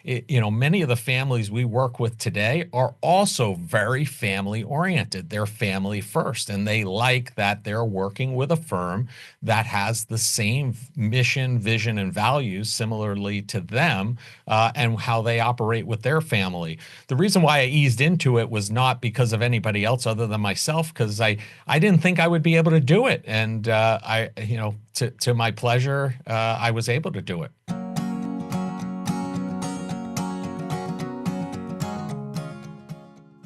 many of the families we work with today are also very family oriented. They're family first, and they like that they're working with a firm that has the same mission, vision, and values similarly to them, and how they operate with their family. The reason why I eased into it was not because of anybody else other than myself, because I didn't think I would be able to do it. And to my pleasure, I was able to do it.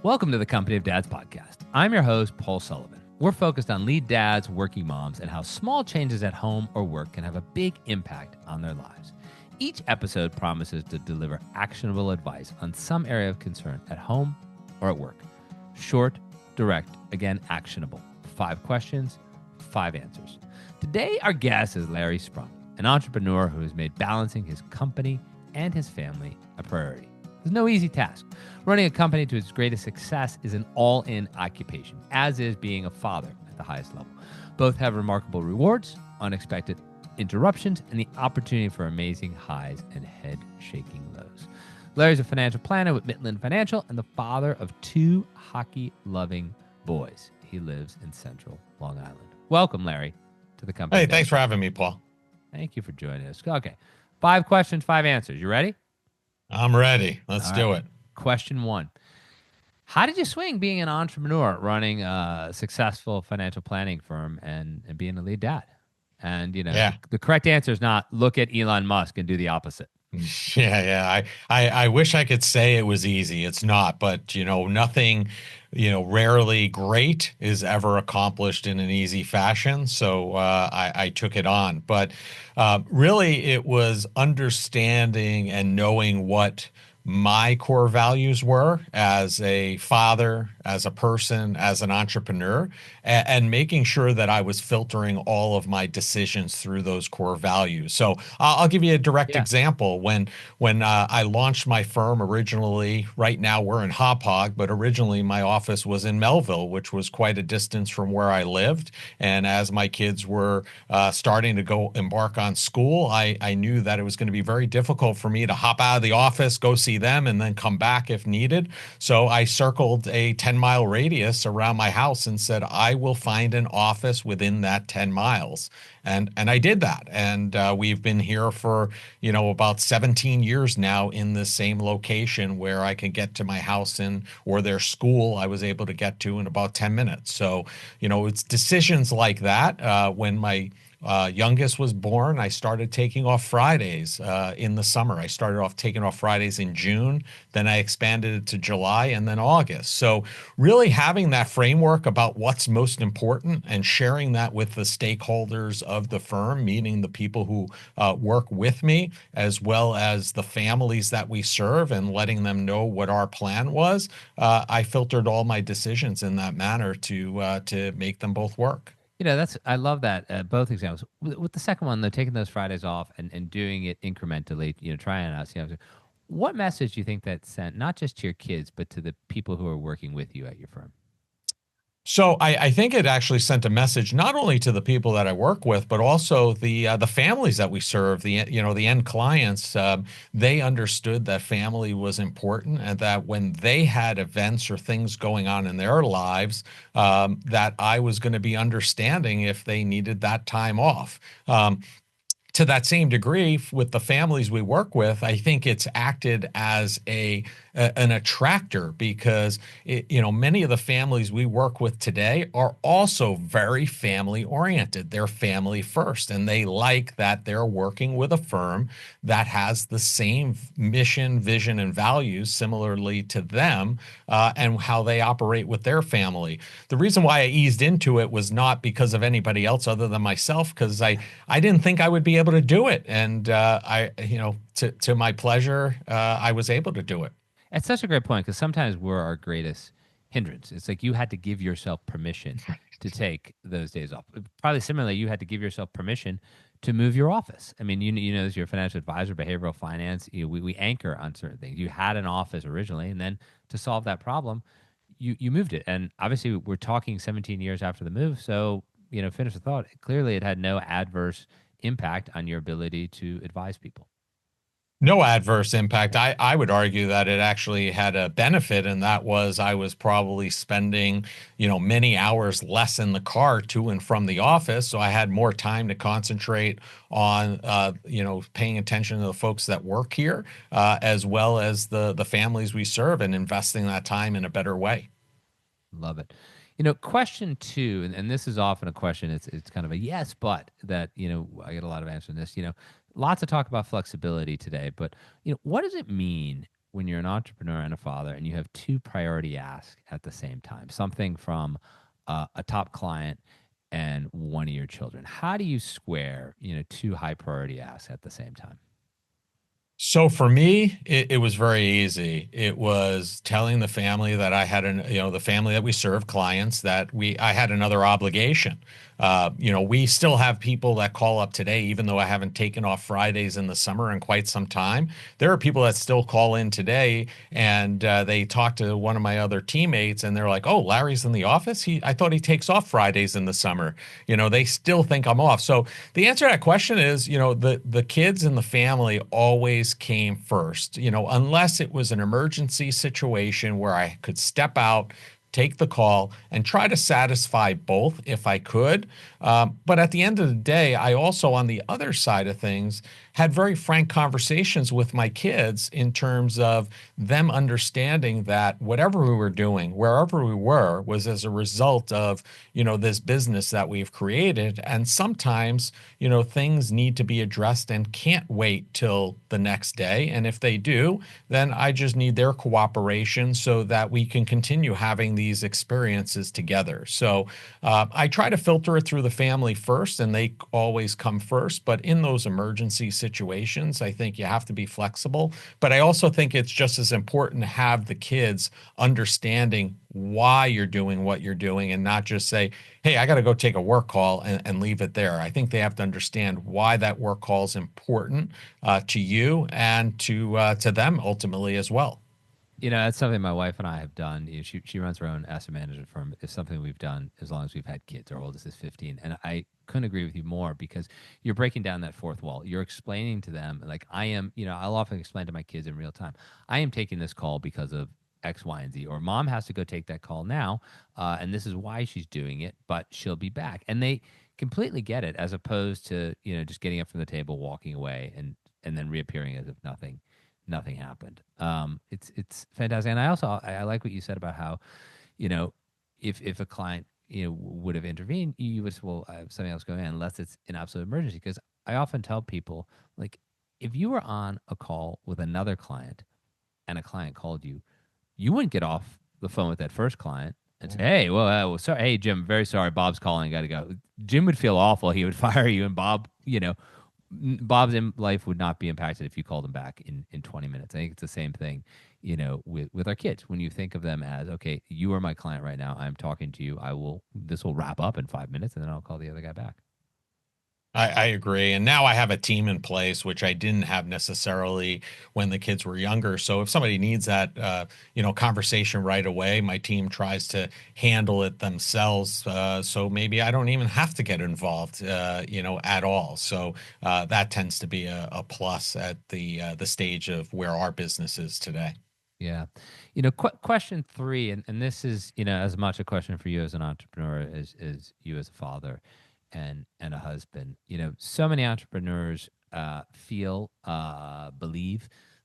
Welcome to the Company of Dads podcast. I'm your host, Paul Sullivan. We're focused on lead dads, working moms, and how small changes at home or work can have a big impact on their lives. Each episode promises to deliver actionable advice on some area of concern at home or at work. Short, direct, again, actionable. 5 questions, 5 answers. Today, our guest is Larry Sprung, an entrepreneur who has made balancing his company and his family a priority. It's no easy task. Running a company to its greatest success is an all-in occupation, as is being a father at the highest level. Both have remarkable rewards, unexpected interruptions, and the opportunity for amazing highs and head-shaking lows. Larry's a financial planner with Mitlin Financial and the father of 2 hockey-loving boys. He lives in central Long Island. Welcome, Larry, to the company. Hey, thanks for having me, Paul. Thank you for joining us. Okay, 5 questions, 5 answers. You ready? I'm ready. Let's do it. Question 1. How did you swing being an entrepreneur, running a successful financial planning firm and being a lead dad? And, the correct answer is not look at Elon Musk and do the opposite. Yeah. I wish I could say it was easy. It's not, but nothing, rarely great is ever accomplished in an easy fashion. So I took it on, but really it was understanding and knowing what my core values were as a father, as a person, as an entrepreneur, and making sure that I was filtering all of my decisions through those core values. So I'll give you a direct example. When I launched my firm originally, right now we're in Hauppauge, but originally my office was in Melville, which was quite a distance from where I lived. And as my kids were starting to go embark on school, I knew that it was going to be very difficult for me to hop out of the office, go see them, and then come back if needed. So I circled a 10-mile radius around my house and said, I will find an office within that 10 miles. And I did that. And we've been here for, about 17 years now in the same location where I can get to my house or their school I was able to get to in about 10 minutes. So, it's decisions like that. When my youngest was born, I started taking off Fridays in the summer. I started off taking off Fridays in June, then I expanded it to July and then August. So really having that framework about what's most important and sharing that with the stakeholders of the firm, meaning the people who work with me, as well as the families that we serve, and letting them know what our plan was, I filtered all my decisions in that manner to make them both work. I love that, both examples. With the second one, though, taking those Fridays off and doing it incrementally, trying it out. What message do you think that sent, not just to your kids, but to the people who are working with you at your firm? So I think it actually sent a message not only to the people that I work with, but also the families that we serve, the end clients. They understood that family was important, and that when they had events or things going on in their lives, that I was going to be understanding if they needed that time off. To that same degree, with the families we work with, I think it's acted as an attractor, because many of the families we work with today are also very family oriented. They're family first, and they like that they're working with a firm that has the same mission, vision, and values similarly to them, and how they operate with their family. The reason why I eased into it was not because of anybody else other than myself, because I didn't think I would be able to do it. And to my pleasure, I was able to do it. It's such a great point, because sometimes we're our greatest hindrance. It's like you had to give yourself permission to take those days off. Probably similarly, you had to give yourself permission to move your office. I mean, as your financial advisor, behavioral finance, we anchor on certain things. You had an office originally, and then to solve that problem, you moved it. And obviously, we're talking 17 years after the move. So, finish the thought. Clearly, it had no adverse impact on your ability to advise people. No adverse impact. I would argue that it actually had a benefit, and that was I was probably spending, many hours less in the car to and from the office. So I had more time to concentrate on, paying attention to the folks that work here, as well as the families we serve, and investing that time in a better way. Love it. Question two, and this is often a question. It's kind of a yes, but that I get a lot of answers in this. Lots of talk about flexibility today, but what does it mean when you're an entrepreneur and a father and you have two priority asks at the same time? Something from a top client and one of your children. How do you square two high priority asks at the same time? So for me, it was very easy. It was telling the family that I had the family that we serve, clients, that I had another obligation. We still have people that call up today, even though I haven't taken off Fridays in the summer in quite some time. There are people that still call in today, and they talk to one of my other teammates, and they're like, "Oh, Larry's in the office. I thought he takes off Fridays in the summer." They still think I'm off. So the answer to that question is, the kids and the family always came first, unless it was an emergency situation where I could step out, take the call, and try to satisfy both if I could. But at the end of the day, I also, on the other side of things, had very frank conversations with my kids in terms of them understanding that whatever we were doing, wherever we were, was as a result of, this business that we've created. And sometimes, things need to be addressed and can't wait till the next day. And if they do, then I just need their cooperation so that we can continue having these experiences together. So I try to filter it through the family first, and they always come first. But in those emergency situations, I think you have to be flexible. But I also think it's just as important to have the kids understanding why you're doing what you're doing, and not just say, "Hey, I got to go take a work call," and leave it there. I think they have to understand why that work call is important to you and to them ultimately as well. That's something my wife and I have done. She runs her own asset management firm. It's something we've done as long as we've had kids. Our oldest is 15, and I couldn't agree with you more because you're breaking down that fourth wall. You're explaining to them, like I am. I'll often explain to my kids in real time. I am taking this call because of X, Y, and Z, or mom has to go take that call now, and this is why she's doing it, but she'll be back, and they completely get it, as opposed to just getting up from the table, walking away, and then reappearing as if nothing happened. It's fantastic, and I like what you said about how, you know, if a client would have intervened, you would say, well, I have something else going on, unless it's an absolute emergency. Because I often tell people, like, if you were on a call with another client and a client called you, you wouldn't get off the phone with that first client and say, "Hey, well, sorry, hey Jim, very sorry, Bob's calling, got to go." Jim would feel awful. He would fire you, and Bob's life would not be impacted if you called him back in 20 minutes. I think it's the same thing, with our kids. When you think of them as, okay, you are my client right now. I'm talking to you. This will wrap up in 5 minutes, and then I'll call the other guy back. I agree. And now I have a team in place, which I didn't have necessarily when the kids were younger. So if somebody needs that, conversation right away, my team tries to handle it themselves. So maybe I don't even have to get involved, at all. So that tends to be a plus at the stage of where our business is today. Yeah. Question three, and this is, as much a question for you as an entrepreneur as you as a father and a husband. So many entrepreneurs believe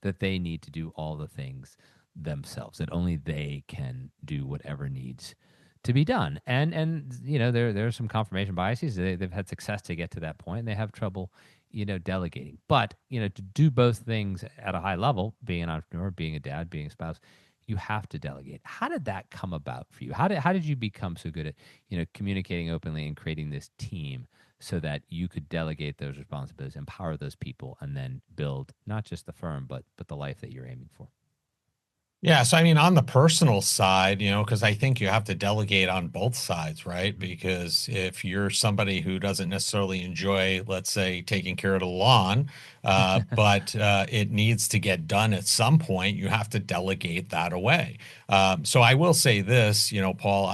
that they need to do all the things themselves, that only they can do whatever needs to be done. And there are some confirmation biases. They've had success to get to that point, and they have trouble, delegating. But, to do both things at a high level, being an entrepreneur, being a dad, being a spouse, you have to delegate. How did that come about for you? How did you become so good at, communicating openly and creating this team so that you could delegate those responsibilities, empower those people, and then build not just the firm, but the life that you're aiming for? Yeah, so I mean, on the personal side, because I think you have to delegate on both sides, right? Because if you're somebody who doesn't necessarily enjoy, let's say, taking care of the lawn, but it needs to get done at some point, you have to delegate that away. So I will say this, Paul,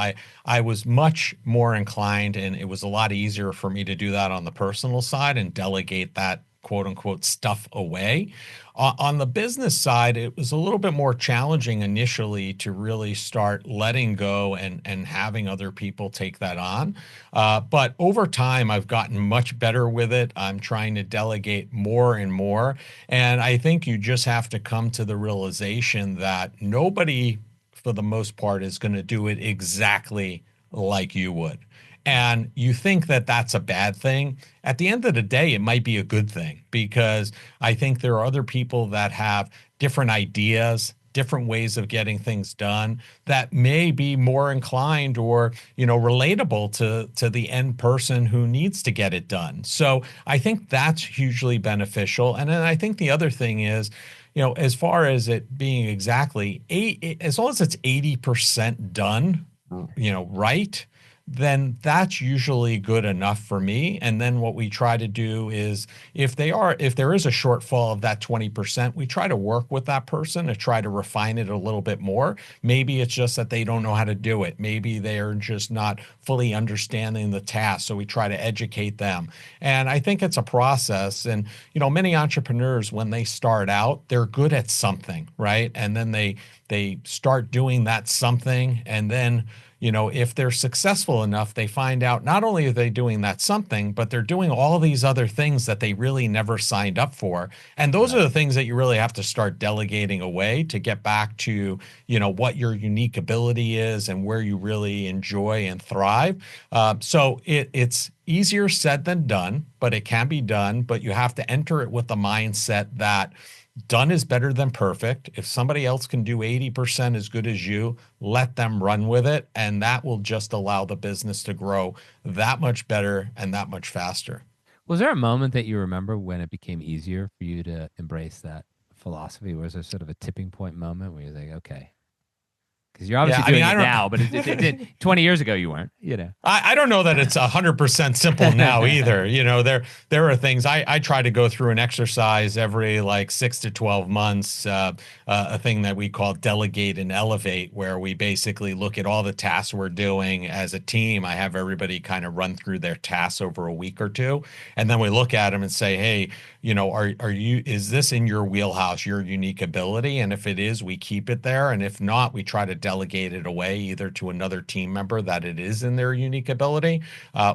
I was much more inclined, and it was a lot easier for me to do that on the personal side and delegate that quote unquote stuff away. On the business side, it was a little bit more challenging initially to really start letting go and having other people take that on. But over time, I've gotten much better with it. I'm trying to delegate more and more. And I think you just have to come to the realization that nobody, for the most part, is going to do it exactly like you would. And you think that that's a bad thing. At the end of the day, it might be a good thing because I think there are other people that have different ideas, different ways of getting things done that may be more inclined or, relatable to the end person who needs to get it done. So I think that's hugely beneficial. And then I think the other thing is, as far as it being exactly as long as it's 80% done, right, then that's usually good enough for me. And then what we try to do is if there is a shortfall of that 20%, we try to work with that person to try to refine it a little bit more. Maybe it's just that they don't know how to do it. Maybe they're just not fully understanding the task. So we try to educate them. And I think it's a process. And, many entrepreneurs, when they start out, they're good at something, right? And then they start doing that something, and then if they're successful enough, they find out not only are they doing that something, but they're doing all these other things that they really never signed up for. And those are Right. the things that you really have to start delegating away to get back to, what your unique ability is and where you really enjoy and thrive. So it's easier said than done, but it can be done. But you have to enter it with the mindset that done is better than perfect. If somebody else can do 80% as good as you, let them run with it. And that will just allow the business to grow that much better and that much faster. Was there a moment that you remember when it became easier for you to embrace that philosophy? Was there sort of a tipping point moment where you're like, okay, because you're Yeah, obviously I mean, doing I it don't. now, but it 20 years ago you weren't, you know. I don't know that it's 100% simple now either. There are things I try to go through an exercise every like 6 to 12 months, a thing that we call delegate and elevate, where we basically look at all the tasks we're doing as a team. I have everybody kind of run through their tasks over a week or two, and then we look at them and say, hey, is this in your wheelhouse, your unique ability? And if it is, we keep it there. And if not, we try to delegate it away either to another team member that it is in their unique ability,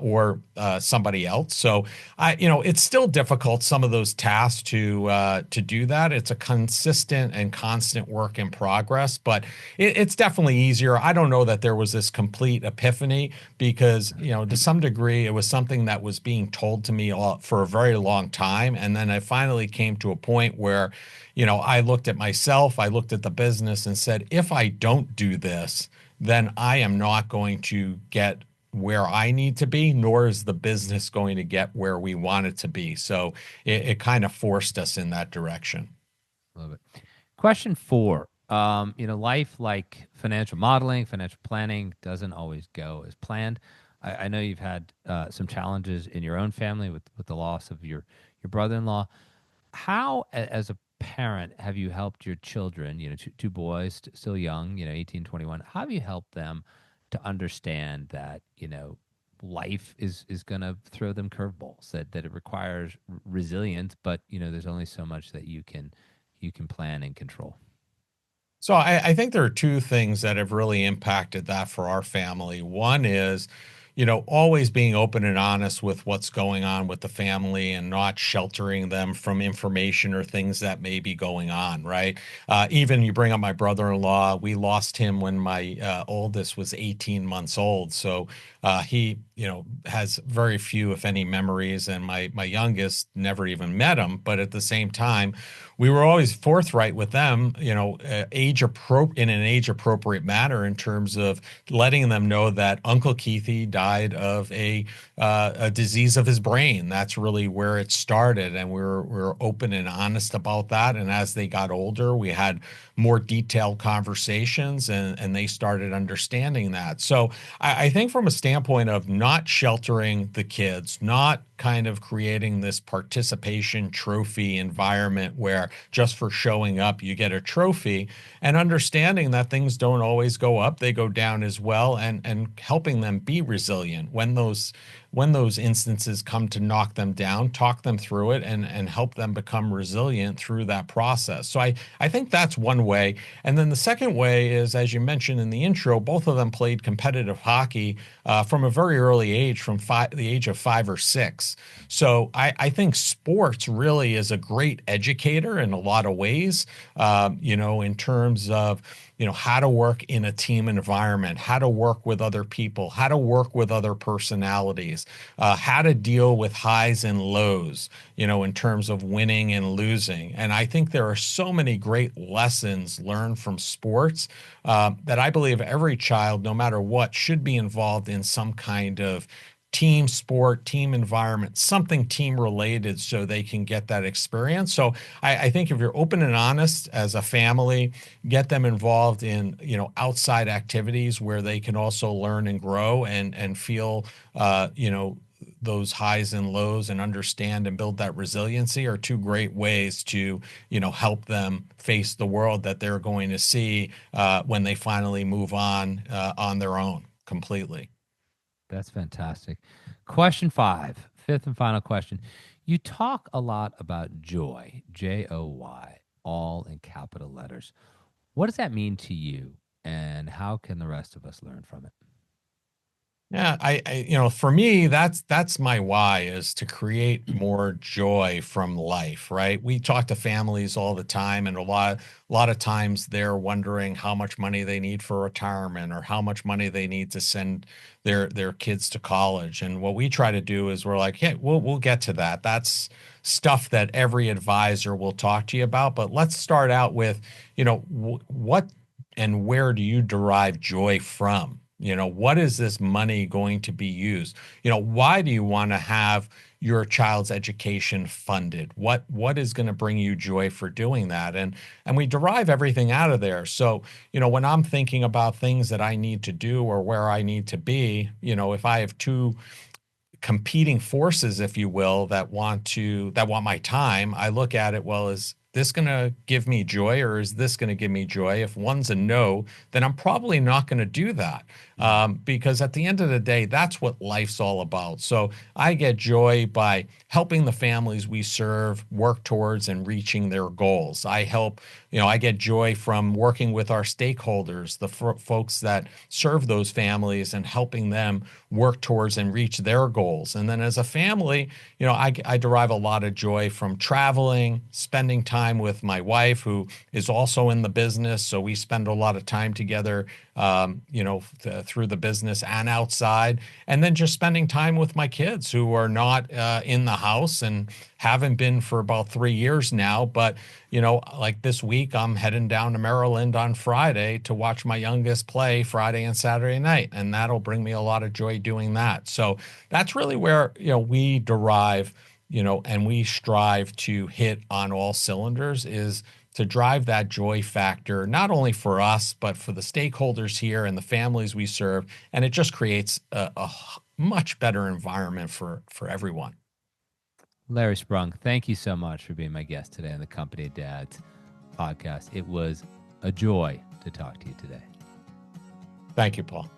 or somebody else. So it's still difficult, some of those tasks to do that. It's a consistent and constant work in progress, but it's definitely easier. I don't know that there was this complete epiphany because, to some degree, it was something that was being told to me for a very long time. And then I finally came to a point where, I looked at myself, I looked at the business and said, if I don't do this, then I am not going to get where I need to be, nor is the business going to get where we want it to be. So it kind of forced us in that direction. Love it. Question 4. Life like financial modeling, financial planning doesn't always go as planned. I know you've had some challenges in your own family with the loss of your brother-in-law. How, as a parent, have you helped your children, two boys still young, 18, 21, how have you helped them to understand that, life is going to throw them curveballs, that it requires resilience, but, there's only so much that you can plan and control? So I think there are two things that have really impacted that for our family. One is, always being open and honest with what's going on with the family and not sheltering them from information or things that may be going on, right? Even you bring up my brother-in-law, we lost him when my oldest was 18 months old. So he, has very few, if any, memories, and my youngest never even met him. But at the same time, we were always forthright with them, in an age appropriate manner in terms of letting them know that Uncle Keithy died of a disease of his brain. That's really where it started, and we're open and honest about that. And as they got older, we had more detailed conversations, and they started understanding that. So I think from a standpoint of not sheltering the kids, not kind of creating this participation trophy environment where just for showing up you get a trophy, and understanding that things don't always go up, they go down as well, and helping them be resilient when those instances come to knock them down, talk them through it and help them become resilient through that process. So I think that's one way. And then the second way is, as you mentioned in the intro, both of them played competitive hockey from a very early age, from the age of 5 or 6. So I think sports really is a great educator in a lot of ways, in terms of, how to work in a team environment, how to work with other people, how to work with other personalities, how to deal with highs and lows, in terms of winning and losing. And I think there are so many great lessons learned from sports that I believe every child, no matter what, should be involved in some kind of team sport, team environment, something team related so they can get that experience. So I think if you're open and honest as a family, get them involved in, outside activities where they can also learn and grow and feel, those highs and lows and understand and build that resiliency are two great ways to, help them face the world that they're going to see when they finally move on their own completely. That's fantastic. Question 5, fifth and final question. You talk a lot about joy, Joy, all in capital letters. What does that mean to you, and how can the rest of us learn from it? Yeah, for me, that's my why, is to create more joy from life, right? We talk to families all the time, and a lot of times they're wondering how much money they need for retirement or how much money they need to send their kids to college. And what we try to do is we're like, hey, we'll get to that. That's stuff that every advisor will talk to you about. But let's start out with, what and where do you derive joy from? What is this money going to be used? Why do you want to have your child's education funded? What is going to bring you joy for doing that? And we derive everything out of there. So, when I'm thinking about things that I need to do or where I need to be, if I have two competing forces, if you will, that want my time, I look at it, well, is this going to give me joy or is this going to give me joy? If one's a no, then I'm probably not going to do that, because at the end of the day, that's what life's all about. So I get joy by helping the families we serve work towards and reaching their goals. I get joy from working with our stakeholders, the folks that serve those families, and helping them work towards and reach their goals. And then as a family, I derive a lot of joy from traveling, spending time with my wife, who is also in the business. So we spend a lot of time together, through the business and outside. And then just spending time with my kids, who are not in the house and haven't been for about 3 years now. But, like this week, I'm heading down to Maryland on Friday to watch my youngest play Friday and Saturday night. And that'll bring me a lot of joy doing that. So that's really where, we derive, and we strive to hit on all cylinders, is to drive that joy factor, not only for us, but for the stakeholders here and the families we serve. And it just creates a much better environment for everyone. Larry Sprung, thank you so much for being my guest today on the Company of Dads podcast. It was a joy to talk to you today. Thank you, Paul.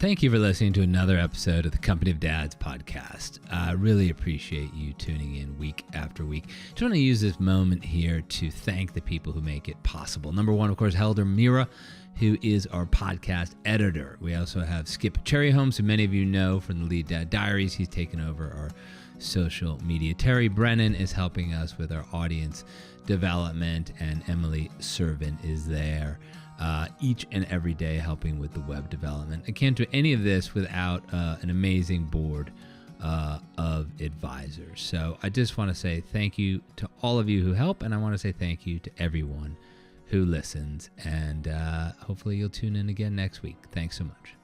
Thank you for listening to another episode of the Company of Dads podcast. I really appreciate you tuning in week after week. Just want to use this moment here to thank the people who make it possible. Number one, of course, Helder Mira, who is our podcast editor. We also have Skip Cherryholmes, who many of you know from the Lead Dad Diaries. He's taken over our social media. Terry Brennan is helping us with our audience development, and Emily Servin is there each and every day helping with the web development. I can't do any of this without an amazing board of advisors. So I just want to say thank you to all of you who help, and I want to say thank you to everyone who listens. And hopefully you'll tune in again next week. Thanks so much.